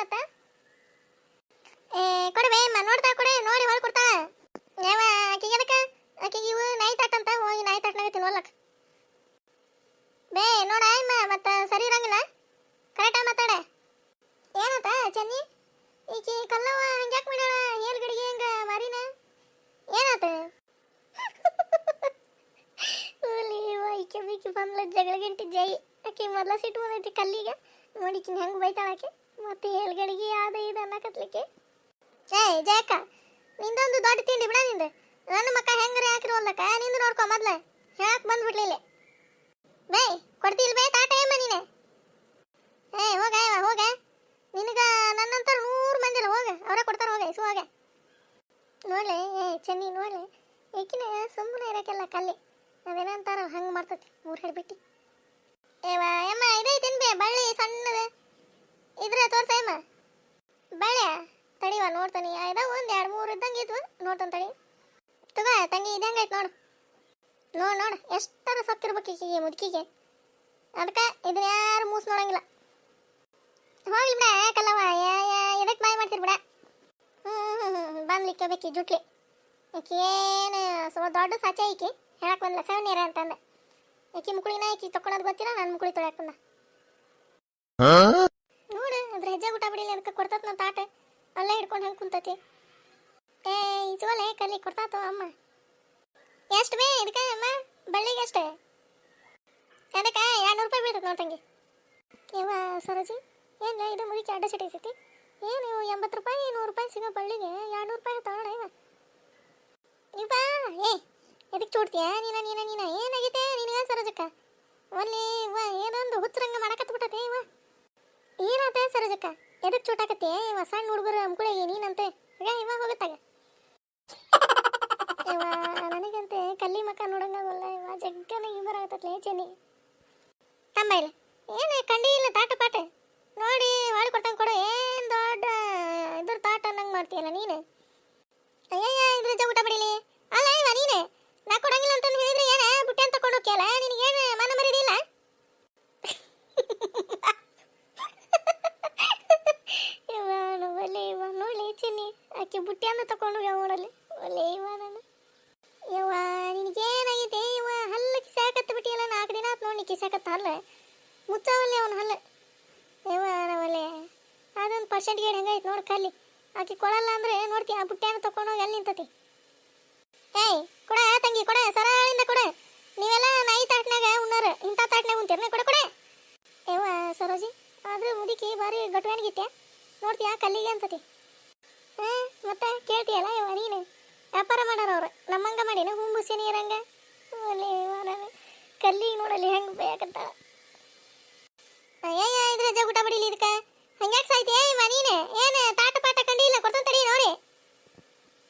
ಮತ್ತ ಕೊಡಬೇ ನೋಡ್ತಾ ಕೊಡೆ ನೋಡಿ ಹೊಳ್ ಕೊಡ್ತಾಳ ಯಾವ ಆಕಿಗೆ ಅದಕ್ಕೆ ಆಕಿಗೆ ಇವು ನಾಯಿ ತಾಟಂತ ಹೋಗಿ ನಾಯಿ ತಾಟ್ನಾಗ ತಿನ್ವಲ್ಲಕ್ ಬೇ ನೋಡ ಮತ್ತ ಸರಿ ಇರಂಗಿಲ್ಲ ಕರೆಕ್ಟಾಗಿ ಮಾತಾಡ ಏನತ್ತ ಚೆನ್ನಿ ಈಕಿ ಕಲ್ಲವ ಹಂಗ್ಯಾಕೆ ಮಾಡ್ಯಾಳ ಏಲ್ಗಡಿಗೆ ಹಂಗ ಮಾರಿನ ಏನಾತ ಈಕೆ ಬೀಕಿ ಬಂದ್ಲ ಜಗಳ ಗಂಟಿ ಜೈ ಆಕಿ ಮೊದಲ ಸಿಟ್ಟು ಬಂದೈತಿ ಕಲ್ಲಿಗೆ ನೋಡಿಕಿನ ಹೆಂಗೆ ಬೈತಾಳ ಆಕೆ ಮತ್ತೆ ಏಲ್ಗಡಿಗೆ ಯಾವ್ದು ಇದು ಅನ್ನಕತ್ಲಿಕ್ಕೆ ಜಯಕ್ಕ ನಿಂದೊಂದು ದೊಡ್ಡ ತಿಂಡಿ ಬಿಡ ನಿಂದು ನನ್ನ ಮಕ್ಕ ಹೆಂಗರೆ ಹಾಕಿರೋಲ್ಲಕ್ಕ ನಿಂದು ನೋಡ್ಕೊ ಮೊದ್ಲ ಹೇಳಕ್ ಬಂದ್ಬಿಡ್ಲಿಲ್ಲ ಬೇ ಕೊಡ್ತಿಲ್ ಬೇ ತಾಟ ಏಮ್ಮ ನೀನೆ ಹೋಗ ಹೋಗ ನಿನಗ ನನ್ನಂತ 100 ಮಂದಿ ಇಲ್ಲ ಹೋಗ ಅವರ ಕೊಡ್ತಾರ ಹೋಗ ಇಸು ಹೋಗ ನೋಡ್ಲೆ ಚೆನ್ನಿ ನೋಡ್ಲೆ ಏಕಿನ ಸುಮ್ಮನೆ ಇರಕ್ಕೆಲ್ಲ ಕಲ್ಲಿ ಅದೇನಂತಾರ ಹಂಗೆ ಮಾಡ್ತತಿ 3 ಹೆಡ್ ಬಿಟ್ಟು ಯಮ್ಮ ಇದೈತೇನು ಬೇ ಬಳ್ಳಿ ಸಣ್ಣದ ಇದ್ರೆ ತೋರ್ಸಮ್ಮ ಬಳ್ಳಿ ತಡಿವ ನೋಡ್ತಾನೆ ಇದಾವ 1 2 3 ಇದ್ದಂಗೆ ಇದ್ವು ನೋಡ್ತಾನೆ ತಡಿ ತಗ ತಂಗಿ ಇದಂಗೈತೆ ನೋಡು ಎಷ್ಟರ ಸೊಕ್ಕಿರ್ಬೇಕು ಈಕಿಗೆ ಮುದುಕಿಗೆ ಅದಕ್ಕೆ ಇದನ್ನ ಯಾರು ಮೂಸ್ ನೋಡಂಗಿಲ್ಲ ಹೋಗ್ಲಿ ಬಿಡ ಯಾಕಲ್ಲವ ಎದಕ್ಕೆ ಬಾಯ್ ಮಾಡ್ತೀರಿ ಬಿಡ ಬಂದ್ಲಿಕ್ಕೆ ಬೇಕಿ ಜುಟ್ಲಿ ಈಕಿ ಏನು ದೊಡ್ಡ ಸಾಚ ಈಕಿ ಹೇಳಕ್ ಬಂದ್ಲ ಸವನೀರ ಅಂತಂದೆ ಈಕಿ ಮುಕುಳಿನ ಈಕಿ ತಕ್ಕೊಳೋದು ಗೊತ್ತಿಲ್ಲ ನಾನು ಮುಕುಳಿ ತೊಳ್ಯಾಕ ಬಂದ ನೋಡು ಅದ್ರ ಹೆಜ್ಜೆ ಊಟ ಬಿಡಿಲ್ಲ ಅದಕ್ಕೆ ಕೊಡ್ತತ್ ನಾವು ತಾಟ ಅಲ್ಲೇ ಹಿಡ್ಕೊಂಡು ಹೆಂಗೆ ಕುಂತತಿ ಇಸುವಲ್ಲೇ ಕಲ್ಲಿ ಕೊಡ್ತಾತು ಅಮ್ಮ ಎಷ್ಟು ಬೇ ಇದಕ್ಕೆ ಅಮ್ಮ ಬಳ್ಳಿಗೆ ಎಷ್ಟು ಅದಕ್ಕೆ 200 ರೂಪಾಯಿ ಬೀಳ್ತದೆ ನೋಡ್ತಂಗಿ ಇವ ಸರೋಜಿ ಏನು ಇದು ಮುಗಿಕೆ ಅಡ್ಡ ಸಿಟೈತಿ ಏನು 80 ರೂಪಾಯಿ 100 ರೂಪಾಯಿ ಸಿಗೋ ಬಳ್ಳಿಗೆ 200 ರೂಪಾಯಿ ತಗೋಣ ಇವ ಎದಕ್ಕೆ ಚೂಡ್ತೀಯ ನೀನ ಏನಾಗೈತೆ ನಿನಗೆ ಸರೋಜಕ್ಕ ಒಲ್ಲಿ ಇವ ಏನೊಂದು ಹುಚ್ಚರಂಗ ಮಾಡಕತ್ಬಿಟ್ಟತೆ ಇವ ಏನಾತ ಸರೋಜಕ್ಕ ಎದಕ್ಕೆ ಚೂಟಾಕತ್ತೆ ಇವ ಸಣ್ಣ ಹುಡುಗರ ಮುಕುಳಿಗೆ ನೀನಂತೆ ಇವ ಹೋಗುತ್ತಾಗ ಇವ ನನಗಂತೆ ಕಲ್ಲಿ ಮಕ್ಕ ನೋಡಂಗಾಗಲ್ಲ ಇವ ಜಗ್ಗನ ಬರಾಗತ್ತಲೆ ಚೆನ್ನಿ ತಮ್ಮ ಇಲ್ಲ ಏನು ಕಂಡಿ ಇಲ್ಲ ತಾಟ ಪಾಟ ನೋಡಿ ಹೊಳಿ ಕೊಡ್ತಂಗೆ ಕೊಡು ಏನು ದೊಡ್ಡ ಇದ್ರ ತಾಟ ಅನ್ನಂಗೆ ಮಾಡ್ತೀಯಲ್ಲ ನೀನು ಅಯ್ಯಯ್ಯ ಇದ್ರ ಊಟ ಬಿಡಿಲಿ ಅಲ್ಲ ಇವ ನೀನು ನಾ ಕೊಡಂಗಿಲ್ಲ ಅಂತಂದು ಹೇಳಿದ್ರೆ ಏನ ಬುಟ್ಟೆ ಅಂತ ತಗೊಂಡು ಹೋಗ್ಯಲ್ಲ ನಿನಗೇನು ಮನ ಮರಿದಿಲ್ಲ ಇವ ಒಳ್ಳೆ ಇವ ನೋಡಿ ಚಿನ್ನಿ ಆಕೆ ಬುಟ್ಟಿ ಅಂತ ತಗೊಂಡು ಹೋಗ್ಯಾವ ನೋಡಲ್ಲಿ ಒಳ್ಳೆ ಇವ ನಾನು ಇವ ನಿನಗೇನಾಗೈತೆ ಇವ ಹಲ್ಲು ಕಿಸಾಕತ್ತ ಬಿಟ್ಟಿಯಲ್ಲ 4 ದಿನ ಆತು ನೋಡಿ ಕಿಸಾಕತ್ತ ಹಲ್ಲ ಮುಚ್ಚಾವಲ್ಲಿ ಅವನ ಹಲ್ಲು ಇವ ಒಳ್ಳೆ ಅದೊಂದು ಪರ್ಸೆಂಟ್ಗೆ ಹೆಂಗೈತೆ ನೋಡಿ ಕಲ್ಲಿ ಆಕೆ ಕೊಡಲ್ಲ ಅಂದ್ರೆ ನೋಡ್ತೀಯ ಆ ಬುಟ್ಟೆನ ತಗೊಂಡೋಗಿ ಅಲ್ಲಿ ನಿಂತತಿ ಕೊಡ ತಂಗಿ ಕೊಡ ಸರಳಿಂದ ಕೊಡ ನೀವೆಲ್ಲ ನಾಯಿ ತಾಟ್ನಾಗ ಉಣ್ಣಾರ ಇಂಥ ತಾಟ್ನಾಗ ಉಂತೀರ ಕೊಡ ಇವ ಸರೋಜಿ ಆದ್ರೆ ಮುದುಕಿ ಭಾರಿ ಗಟ್ವಾನಿಗಿತ್ತೆ ನೋಡ್ತೀಯ ಕಲ್ಲಿಗೆ ಅಂತತಿ ಮತ್ತೆ ಕೇಳ್ತೀಯಲ್ಲ ಇವ ನೀನು ವ್ಯಾಪಾರ ಮಾಡೋರು ಅವ್ರು ನಮ್ಮಂಗ ಮಾಡಿನ ಹುಂಬುಸಿ ನೀರಂಗ ಅಲ್ಲಿ ಕಲ್ಲಿಗೆ ನೋಡಲ್ಲಿ ಹೆಂಗೆ ಬೇಕಂತಾಳ ಅಯ್ಯಯ್ಯ ಇದ್ರೆ ಜಗುಟ ಬಡಿಲಿ ಇದಕ್ಕೆ ಹಂಗ್ಯಾಕೆ ಸಾಯ್ತೀಯ ಇವ ನೀನು ಏನು ತಾಟ ಪಾಟ ಕಂಡಿಲ್ಲ ಕೊಡ್ತಾನೆ ತಡಿ ನೋಡಿ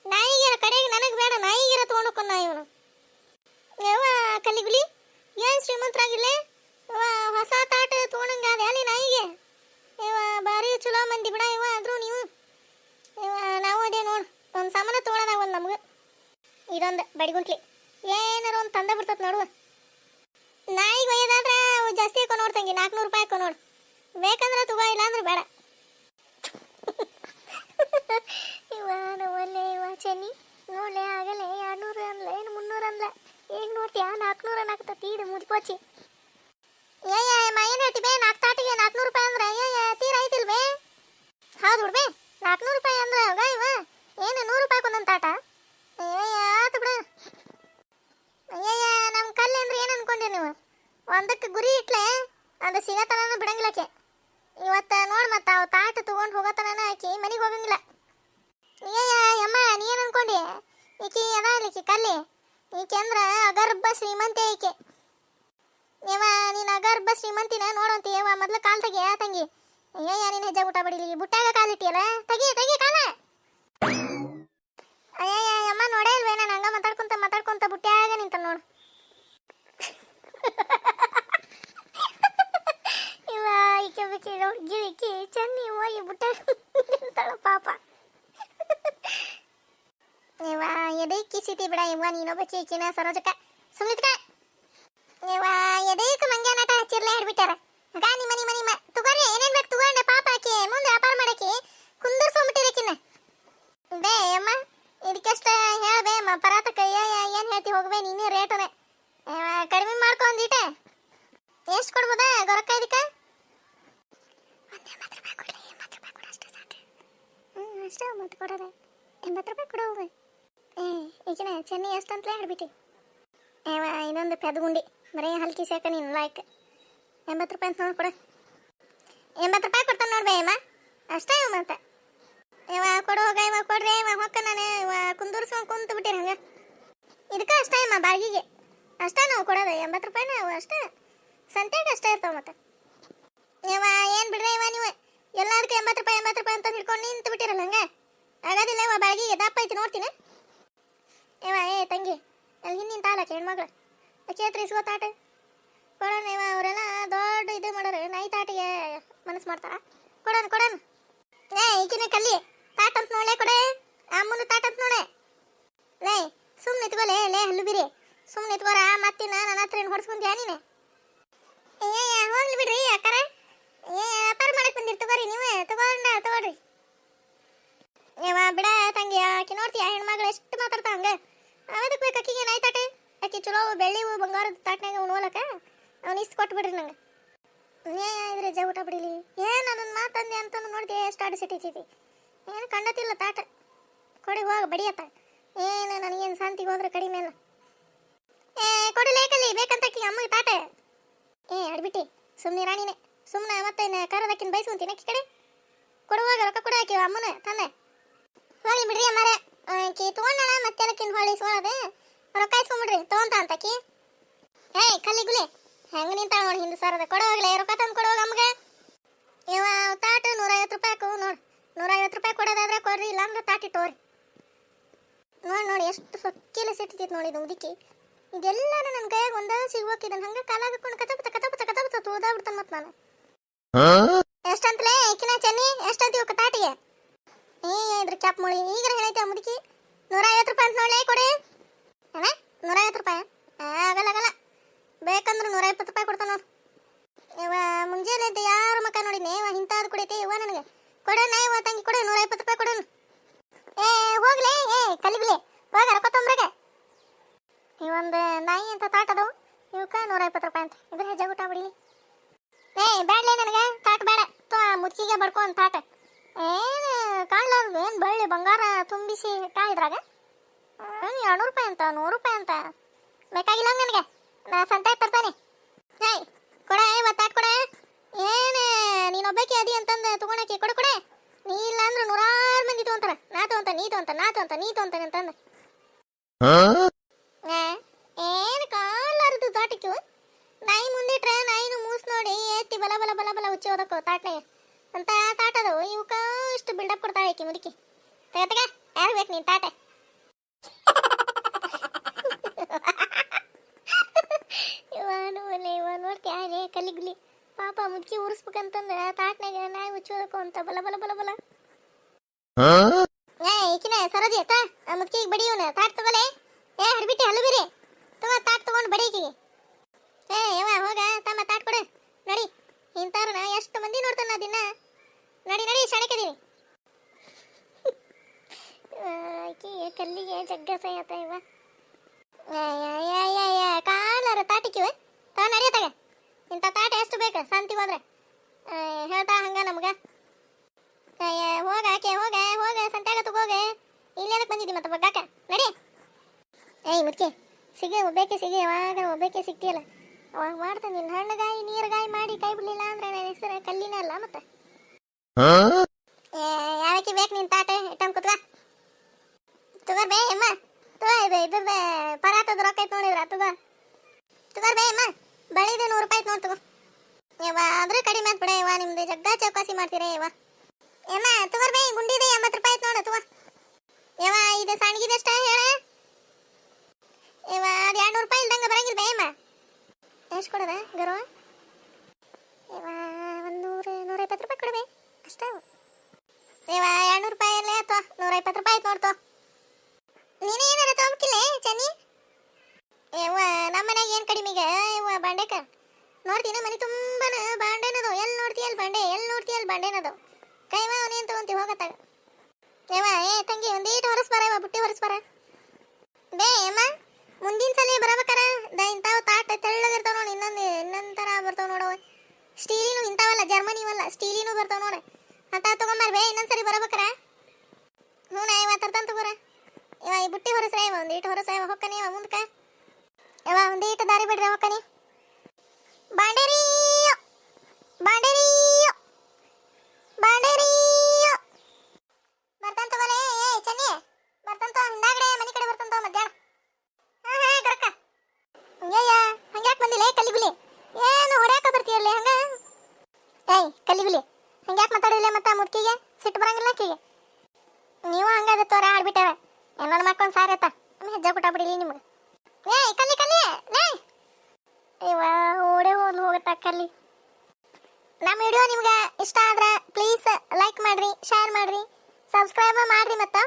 ನಾಯಿಗಿರ ಕಡೆಗೆ ನನಗೆ ಬೇಡ ನಾಯಿಗಿರ ತೊಗೊಂಡೋಕೊಂಡ ಇವನು ಯಾವ ಕಲ್ಲಿಗುಲಿ ಏನು ಶ್ರೀಮಂತರಾಗಿಲ್ಲ ಹೊಸ ತಾಟ ತೊಗೊಂಡಂಗೆ ಅದ ಅಲ್ಲಿ ನಾಯಿಗೆ ಇವ ಭಾರಿ ಚಲೋ ಮಂದಿ ಬಿಡ ಇವ ಆದ್ರೂ ನೀವು ಇವ ನಾವು ಅದೇ ನೋಡು ಒಂದು ಸಾಮಾನು ತೊಗೊಳೋದಾಗ ಒಂದು ನಮ್ಗೆ ಇದೊಂದು ಬಡಿಗುಂಟ್ಲಿ ಏನಾರು ಒಂದು ತಂದ ಬಿಡ್ತತ್ ನೋಡುವ ನಾಯಿಗೆ ಒಯ್ಯೋದಾದ್ರೆ ಜಾಸ್ತಿ ಹಾಕೋ ನೋಡ್ತಂಗಿ 400 ರೂಪಾಯಿ ಹಾಕೋ ನೋಡು ಬೇಕಂದ್ರೆ ತಗೋ ಇಲ್ಲ ಅಂದ್ರೆ ಬೇಡ ಇವ ಒಳ್ಳೆ ಇವ ಚೆನ್ನಿ ನೋಡ್ಲೆ ಆಗಲೇ 200 ಅನ್ಲ ಏನು 300 ಅನ್ಲ ಈಗ ನೋಡ್ತೀಯ 400 ಅನ್ನಕತ್ತಿ ಇದು ಮುದ್ಪೋಚಿ ಏನು ಹೇಳ್ತಿ ಬೇ 4 ತಾಟಿಗೆ 400 ರೂಪಾಯಿ ಅಂದ್ರೆ ತೀರ ಐತಿಲ್ ಬೇ ಹೌದು ಬಿಡ್ಬೇ 400 ರೂಪಾಯಿ ಅಂದ್ರೆ ಆಗ ಇವ ಏನು 100 ರೂಪಾಯಿ ಒಂದೊಂದು ತಾಟ ಆತು ಬಿಡ ನಮ್ಮ ಕಲ್ಲಿ ಅಂದ್ರೆ ಏನು ಅನ್ಕೊಂಡಿ ನೀವು ಒಂದಕ್ಕೆ ಗುರಿ ಇಟ್ಲೆ ಅದು ಸಿಗತನ ಬಿಡಂಗಿಲ್ಲಕ್ಕೆ ಇವತ್ತು ನೋಡಿ ಮತ್ತೆ ಅವು ತಾಟ ತೊಗೊಂಡು ಹೋಗೋತನ ಆಕಿ ಮನೆಗೆ ಹೋಗಂಗಿಲ್ಲ ಅಮ್ಮ ನೀನು ಅನ್ಕೊಂಡಿ ಈಕಿ ಅದಾಲಿಕ್ಕಿ ಕಲ್ಲಿ ಈಕೆ ಅಂದ್ರೆ ಅಗರ್ಭ ಶ್ರೀಮಂತಿ ಈಕೆ ಯವ ನೀನು ಅಗರ್ಭ ಶ್ರೀಮಂತಿನ ನೋಡಂತಿ ಯವ ಮೊದ್ಲು ಕಾಲು ತೆಗಿಯ ತಂಗಿ ನೀನು ಹೆಜ್ಜೆ ಊಟ ಬಡಿಲಿ ಬುಟ್ಟಾಗ ಕಾಲಿಟ್ಟಿಯಲ್ಲ ತೆಗಿ ಕಾಲ ಅಮ್ಮ ನೋಡೇ ಇಲ್ವೇ ನಾನು ಹಂಗ ಮಾತಾಡ್ಕೊಂತ ಬುಟ್ಟ್ಯಾಗ ನಿಂತ ನೋಡು ಇವ ಈಕೆ ಬಿಕ್ಕಿ ಗಿರಿಕಿ ಚೆನ್ನಿ ಹೋಗಿ ಬುಟ್ಟ ನಿಂತಾಳ ಪಾಪ ಇವ ಎದೈಕಿ ಸಿತಿ ಬಿಡ ಇವ ನೀನೊಬ್ಬಕಿ ಈಕಿನ ಸರೋಜಕ್ಕ ಸುಮ್ನಿತ್ಕ ಇವ ಎದೈಕ ಮಂಗ್ಯ ನಾಟ ಹಚ್ಚಿರ್ಲೆ ಹಿಡ್ಬಿಟ್ಟಾರ ಗಾನಿ ಮನಿ ತಗೋರಿ ಏನೇನ್ ಬೇಕು ತಗೊಂಡೆ ಪಾಪ ಆಕಿ ಮುಂದೆ ವ್ಯಾಪಾರ ಮಾಡಕಿ ಅಷ್ಟೇ ಮತ್ತೆ ಕೊಡೋದೆ 80 ರೂಪಾಯಿ ಕೊಡೋದು. ಈಗಿನ ಚೆನ್ನಿ ಎಷ್ಟಂತಲೇ ಹಿಡ್ಬಿಟ್ಟು ಇನ್ನೊಂದು ಪೆದ್ಗುಂಡಿ ಬರೀ ಹಲ್ಕಿ ಸೇಕ ನೀನು ಲಾಯ್ಕ್ 80 ರೂಪಾಯಿ ಅಂತ ನೋಡಿ ಕೊಡ. 80 ರೂಪಾಯಿ ಕೊಡ್ತಾನೆ ನೋಡ್ಬೇ ಅಮ್ಮ ಅಷ್ಟೇ ಮತ್ತೆ ಕೊಡು ಹೋಗ ಕೊಡ್ರಿ ಹೊಕ್ಕ ನಾನು ಕುಂದೂರ್ಸ್ಕೊಂಡು ಕುಂತು ಬಿಟ್ಟಿರಿ ಹಂಗೆ ಇದಕ್ಕೆ ಅಷ್ಟೇ ಅಮ್ಮ ಬಾಗಿಗೆ ಅಷ್ಟೇ ನಾವು ಕೊಡೋದು 80 ರೂಪಾಯಿ ನಾವು ಅಷ್ಟೇ ಸಂತೆಗೆ ಅಷ್ಟೇ ಇರ್ತಾವೆ ಮತ್ತೆ ಏನು ಬಿಡ್ರಿ ನೀವು ಎಲ್ಲದಕ್ಕೆ 80 ರೂಪಾಯಿ ಅಂತ ಹಿಡ್ಕೊಂಡು ನಿಂತು ಬಿಟ್ಟಿರಲ್ಲ ಹಂಗೆ ಆಗೋದಿಲ್ಲ ಬಾಗಿಗೆ ದಪ್ಪ ಐತಿ ನೋಡ್ತೀನಿ. ತಂಗಿ ಅಲ್ಲಿ ಹಿಂದಿನ ತಾಲಕ್ಕೆ ಹೆಣ್ಮಗಳು ಕೇತ್ರಿ ಇಸ್ಕೋ ತಾಟ ಕೊಡೋಣ ಅವರೆಲ್ಲ ದೊಡ್ಡ ಇದು ಮಾಡೋರು ನಾಯಿ ತಾಟಿಗೆ ಮನಸ್ಸು ಮಾಡ್ತಾರ. ಕೊಡೋಣ ಈಗಿನ ಕಲ್ಲಿ ತಾಟ ಅಂತ ನೋಡೇ ಕೊಡೆ ಅಮ್ಮನ ತಾಟ ಅಂತ ನೋಡೆ ಲೇ ಸುಮ್ಮನೆ ಇತ್ಕೋಲೆ ಲೇ ಹಲ್ಲು ಬಿರಿ ಸುಮ್ಮನೆ ಇತ್ಕೋರ ಮತ್ತಿನ ನನ್ನ ಹತ್ರ ಏನು ಹೊಡ್ಸ್ಕೊಂಡ್ಯಾ ನೀನೆ ಹೋಗ್ಲಿ ಬಿಡ್ರಿ ಅಕ್ಕಾರ ವ್ಯಾಪಾರ ಮಾಡಕ್ ಬಂದಿರಿ ತಗೋರಿ ನೀವೇ ತಗೊಳ್ರಿ ಬಿಡ ತಂಗಿ ಆಕಿ ನೋಡ್ತೀಯ ಹೆಣ್ಮಗಳು ಎಷ್ಟು ಮಾತಾಡ್ತಾ ಹಂಗೆ ಅದಕ್ಕೆ ಬೇಕು ಅಕ್ಕಿಗೆ ನಾಯಿ ತಾಟೆ ಆಕಿ ಚಲೋ ಬೆಳ್ಳಿ ಬಂಗಾರದ ತಾಟ್ನಾಗ ಉಣ್ವಲಕ ಅವ್ನು ಇಷ್ಟು ಕೊಟ್ಟು ಬಿಡ್ರಿ ನಂಗೆ ಇದ್ರೆ ಊಟ ಬಿಡಿಲಿ ಏನು ಅದನ್ನ ಮಾತಂದೆ ಅಂತಂದು ನೋಡ್ದೆ ಎಷ್ಟು ಆಡಿಸಿಟ್ಟೈತಿ ಏನು ಕಂಡತಿಲ್ಲ ತಾಟ ಕೊಡಿ ಹೋಗ ಬಡಿಯತ್ತ ಏನು ನನಗೇನು ಶಾಂತಿಗೆ ಹೋದ್ರೆ ಕಡಿಮೆ ಅಲ್ಲ ಕೊಡಲೇಕಲ್ಲಿ ಬೇಕಂತ ಅಕ್ಕಿ ಅಮ್ಮಗೆ ತಾಟ ಅಡ್ಬಿಟ್ಟಿ ಸುಮ್ಮನೆ ರಾಣಿನೇ ಸುಮ್ಮನೆ ಮತ್ತೆ ಕರದಕ್ಕಿನ ಬಯಸ್ಕೊಂತೀನಿ ಅಕ್ಕಿ ಕಡೆ ಕೊಡುವಾಗ ರೊಕ್ಕ ಕೊಡ ಹಾಕಿ ಅಮ್ಮನ ತಂದೆ ಹೋಗ್ಲಿ ಬಿಡ್ರಿ ಅಮ್ಮಾರ ಆಕಿ ತೊಗೊಂಡಣ ಮತ್ತೆ ಅದಕ್ಕಿಂತ ಹೊಳ್ಳಿ ಸೋಳದೆ ರೊಕ್ಕ ಇಸ್ಕೊಂಬಿಡ್ರಿ ತೊಗೊಂತ ಅಂತಕಿ ಕಲ್ಲಿ ಗುಲಿ ಹೆಂಗೆ ನಿಂತಾಳ ನೋಡಿ ಹಿಂದೆ ಸರದ ಕೊಡೋಗ್ಲೆ ರೊಕ್ಕ ತಂದು ಕೊಡೋಗ ಅಮ್ಮಗೆ ತಾಟ 150 ರೂಪಾಯಿ ಹಾಕು ನೋಡಿ 150 ರೂಪಾಯಿ ಕೊಡೋದಾದ್ರೆ ಕೊಡ್ರಿ ಇಲ್ಲಾಂದ್ರೆ ತಾಟಿಟ್ಟೋರಿ ನೋಡಿ ಎಷ್ಟು ಸೊಕ್ಕಿಲ ಸಿಟ್ಟಿತ್ತು ನೋಡಿ ಇದು ಮುದುಕಿ ಇದೆಲ್ಲ ನನ್ನ ಕೈಯಾಗ ಒಂದ ಸಿಗ್ಬೇಕಿದನ್ ಹಂಗ ಕಾಲಾಗ ಹಾಕೊಂಡು ಕಚಪತ ತೋದಾಗ್ಬಿಡ್ತಾನೆ ಮತ್ತೆ ನಾನು ಎಷ್ಟಂತಲೇ ಈಕಿನ ಚೆನ್ನಿ ಎಷ್ಟಂತ ಇವಕ್ಕೆ ತಾಟಿಗೆ ಇದ್ರ ಕ್ಯಾಪ್ ಮುಳಿ ಈಗ ಹೇಳೈತೆ ಆ ಮುದುಕಿ 150 ರೂಪಾಯಿ ಅಂತ ನೋಡ್ಲೇ ಕೊಡಿ 150 ರೂಪಾಯಿ ಆಗಲ್ಲ ಬೇಕಂದ್ರೆ 120 ರೂಪಾಯಿ ಕೊಡ್ತಾನ ನೋಡು ಮುಂಜಾನೆ ಅಂತ ಯಾರು ಮಕ್ಕ ನೋಡಿದ್ನೆ ಇಂಥದ್ದು ಕುಡಿತೇ ನನಗೆ ಕೊಡೋಣ ತಂಗಿ ಕೊಡು 120 ರೂಪಾಯಿ ಕೊಡೋಣ ಹೋಗ್ಲೇ ಕಲಿಗ್ಲಿ ಹೋಗ ರೊಕ್ಕ ತೊಂಬ್ರಾಗ ಇವೊಂದು ನಾಯಿ ಅಂತ ತಾಟ ಅದಾವು ಇವಕ್ಕೆ 120 ರೂಪಾಯಿ ಅಂತ ಇದ್ರ ಹೆಜ್ಜೆ ಊಟ ಬಿಡಿ ಬೇಡಲೇ ನನಗೆ ತಾಟ ಬೇಡ ಮುದುಕಿಗೆ ಬಡ್ಕೊಂಡು ತಾಟ ಏನು ಕಾಣ್ಲಾರ್ದು ಏನು ಬಳ್ಳಿ ಬಂಗಾರ ತುಂಬಿಸಿ ಇಟ್ಟ ಇದ್ರಾಗ 200 ರೂಪಾಯಿ ಅಂತ 100 ರೂಪಾಯಿ ಅಂತ ಬೇಕಾಗಿಲ್ಲ ನನಗೆ ನಾ ಸಂತೆ ತರ್ತಾನೆ ಕೊಡ ತಾಟ ಕೊಡ ಏನು ನೀನೊಬ್ಬಾಕಿ ಅದಿ ಅಂತಂದು ತಗೊಳಕಿ ಕೊಡೆ ನೀ ಇಲ್ಲ ಅಂದ್ರೆ 100 ಮಂದಿ ತಗೊಂತಾರ ನಾ ತಗೊಂತಾನೆ ಅಂತಂದು ಏನು ಕಾಲಾರದು ತಾಟಕ್ಕೆ ನಾಯಿ ಮುಂದಿಟ್ರೆ ನಾಯಿನೂ ಮೂಸ್ ನೋಡಿ ಎತ್ತಿ ಬಲ ಉಚ್ಚಿ ಹೋದಕ್ಕೋ ತಾಟ್ನಾಗ ಅಂತ ತಾಟ ಅದವು ಇವಕ್ಕ ಇಷ್ಟು ಬಿಲ್ಡಪ್ ಕೊಡ್ತಾಳೆ ಆಕಿ ಮುದುಕಿ ತಗ ಯಾರು ಬೇಕು ನೀನು ತಾಟೆ ಇವ ನೋಡ್ತೀಯ ಕಲ್ಲಿಗುಲಿ ಪಾಪ ಮುದುಕಿ ಉರ್ಸ್ಬೇಕಂತಂದ್ರೆ ತಾಟ್ನಾಗ ನಾಯಿ ಉಚ್ಚೋದಕ್ಕೋ ಅಂತ ಬಲ ಈಕಿನ ಸರೋಜಿ ಆಯ್ತಾ ಮುದುಕಿಗೆ ಬಡಿಯೋನ ತಾಟ್ ತಗೋಲೆ ಹಡ್ಬಿಟ್ಟಿ ಹಲ್ಲು ಬಿರಿ ತಾಟ್ ತಗೊಂಡು ಬಡೀಕಿಗೆ ಹೋಗ ತಮ್ಮ ತಾಟ್ ಕೊಡು ನಡಿ ಇಂಥವ್ರನ್ನ ಎಷ್ಟು ಮಂದಿ ನೋಡ್ತಾನ ದಿನ ನಡಿ ಶಾಣೆಕದೀನಿ ಆಕಿ ಕಲ್ಲಿಗೆ ಜಗ್ಗಸ ಆತ ಇವ ಕಾಲಾರ ತಾಟಿಕಿವ ನಡಿಯತ್ತಾಗ ಇಂಥ ತಾಟ ಎಷ್ಟು ಬೇಕು ಶಾಂತಿ ಹೋದ್ರೆ ಹೇಳ್ತಾ ಹಂಗ ನಮ್ಗ ಹೋಗ ಸಂತ್ಯಾಗ ತಗೋಗೆ ಇಲ್ಲೇನಕ್ಕೆ ಬಂದಿದ್ದಿ ಮತ್ತೆ ಬಗ್ಗಾಕ ನಡಿ ಮುದ್ಕೆ ಒಬ್ಬೇಕೆ ಯಾವಾಗ ಸಿಗ್ತೀಯಲ್ಲ ಅವಾಗ ಮಾಡ್ತಾನೆ ನಿನ್ನ ಹಣ್ಣಗಾಯಿ ನೀರ್ಗಾಯಿ ಮಾಡಿ ಕೈ ಬಿಡ್ಲಿಲ್ಲ ಅಂದ್ರೆ ನನ್ನ ಹೆಸರು ಕಲ್ಲಿನ ಅಲ್ಲ ಮತ್ತೆ ಯಾವಕ್ಕೆ ಬೇಕು ನಿನ್ ತಾಟೆ ಇಟ್ಟಂಗ್ ಕುತ್ಕ ತುಗರ್ ಬೇ ಅಮ್ಮ ಇದ್ರದ ಪರಾತದ ರೊಕ್ಕ ಐತ್ ನೋಡಿದ್ರ ತುಗರ್ ಬೇ ಅಮ್ಮ ಬಳಿದು 100 ರೂಪಾಯಿ ನೋಡ್ ತಗೋ ಆದ್ರೂ ಕಡಿಮೆ ಆತ್ ಬಿಡ ನಿಮ್ದು ಜಗ್ಗ ಚೌಕಾಸಿ ಮಾಡ್ತೀರ ಅಮ್ಮ ತುಗರ್ ಬೇ ಗುಂಡಿದೆ 80 ರೂಪಾಯಿ ಐತ್ ನೋಡು ತಗೋ ಇದು ಸಣ್ಣಗಿದೆಷ್ಟ ಹೇಳ ಅದು 200 ರೂಪಾಯಿ ಇಲ್ದಂಗ ಬರಂಗಿಲ್ಲ ಬೇ ಅಮ್ಮ ಎಷ್ಟು ಕೊಡದ ಗರ್ವ 120 ರೂಪಾಯಿ ಕೊಡಬೇ ಅಷ್ಟೇ 200 ರೂಪಾಯಿ ಅಲ್ಲೇ ಅಥವಾ 120 ರೂಪಾಯಿ ಆಯ್ತು ನೋಡ್ತೋ ನೀನೇ ಏನಾರ ತಗೋಬೇಕಿಲ್ಲ ಚನ್ನಿ ನಮ್ಮ ಮನ್ಯಾಗ ಏನು ಕಡಿಮೆಗೆ ಬಾಂಡೆಕ ನೋಡ್ತೀನಿ ಮನೆ ತುಂಬಾನ ಬಾಂಡೆನದು ಎಲ್ಲಿ ನೋಡ್ತೀಯ ಅಲ್ಲಿ ಬಾಂಡೆನದು ಕೈವ ಅವನೇನು ತಗೊಂತೀವಿ ಹೋಗತ್ತಾಗ ತಂಗಿ ಒಂದೀಟು ಹೊರಸ್ಬಾರ ಬುಟ್ಟಿ ಹೊರಸ್ಬಾರ ಬೇ ಅಮ್ಮ ಮುಂದಿನ ಸಲ ಬರಬೇಕಾರ ಇಂಥವು ತಾಟ ತೆಳ್ಳಗಿರ್ತಾವ ನೋಡಿ ಇನ್ನೊಂದು ಥರ ಬರ್ತಾವ ನೋಡವ ಸ್ಟೀಲಿನೂ ಇಂಥವಲ್ಲ ಜರ್ಮನಿವಲ್ಲ ಸ್ಟೀಲಿನೂ ಬರ್ತಾವ ನೋಡಿ ಅಂತ ತಗೊಂಬಾರ ಬೇ ಇನ್ನೊಂದ್ಸರಿ ಬರಬೇಕಾರ ಬರ್ತಾನ ತಗೋರ. ಇವ ಈ ಬುಟ್ಟಿ ಹೊರಸ್ರ, ಇವ ಒಂದು ಈಟು ಹೊರಸ, ಇವ ಹೊಕ್ಕನಿ, ಇವ ಮುಂದಕ್ಕೆ ಇವ ಒಂದು ಈಟು ದಾರಿ ಬಿಡ್ರಿ ಹೊಕ್ಕನಿ. ಬಾಂಡೇರಿ ಬಾಂಡೇರಿ ಬಾಂಡೇರಿ ಬರ್ತಾನ ತಗೋಲೆ. ಏ ಚೆನ್ನಿ ಬರ್ತಾನ ಹಿಂದಾಗಡೆ ಮನೆ ಕಡೆ ಬರ್ತಾನ ಮಧ್ಯಾಹ್ನ. ಹಾ ಹಾ ಗರಕ್ಕ ಅಯ್ಯಯ್ಯ ಹಂಗ್ಯಾಕೆ ಬಂದಿಲ್ಲ ಕಲ್ಲಿಗುಲಿ? ಏನು ಹೊಡ್ಯಾಕ ಬರ್ತೀಯಲ್ಲ ಹಂಗ? ಏಯ್ ಕಲ್ಲಿಗುಲಿ ಹಂಗ್ಯಾಕೆ ಮಾತಾಡಿಲ್ಲ? ಮತ್ತೆ ಮುದ್ಕಿಗೆ ಸಿಟ್ಟು ಬರಂಗಿಲ್ಲ ಆಕಿಗೆ? ನೀವು ಹಂಗಾದ ತೋರ ಆಡ್ಬಿಟ್ಟಾರ. ಏನೋಡ್ ಮಾಡ್ಕೊಂಡು ಸಾರತ್ತ ಹೆಜ್ಜೆ ಪುಟ ಬಿಡಿಲಿ ನಿಮ್ಗೆ. ಏಯ್ ಕಲ್ಲಿ ಕಲ್ಲಿ ಲೇ ಇವ ಓಡೇ ಹೋಗುತ್ತಾ ಕಲ್ಲಿ. ನಮ್ಮ ವಿಡಿಯೋ ನಿಮ್ಗೆ ಇಷ್ಟ ಆದ್ರೆ ಪ್ಲೀಸ್ ಲೈಕ್ ಮಾಡ್ರಿ, ಶೇರ್ ಮಾಡ್ರಿ, ಸಬ್ಸ್ಕ್ರೈಬ್ ಮಾಡ್ರಿ. ಮತ್ತು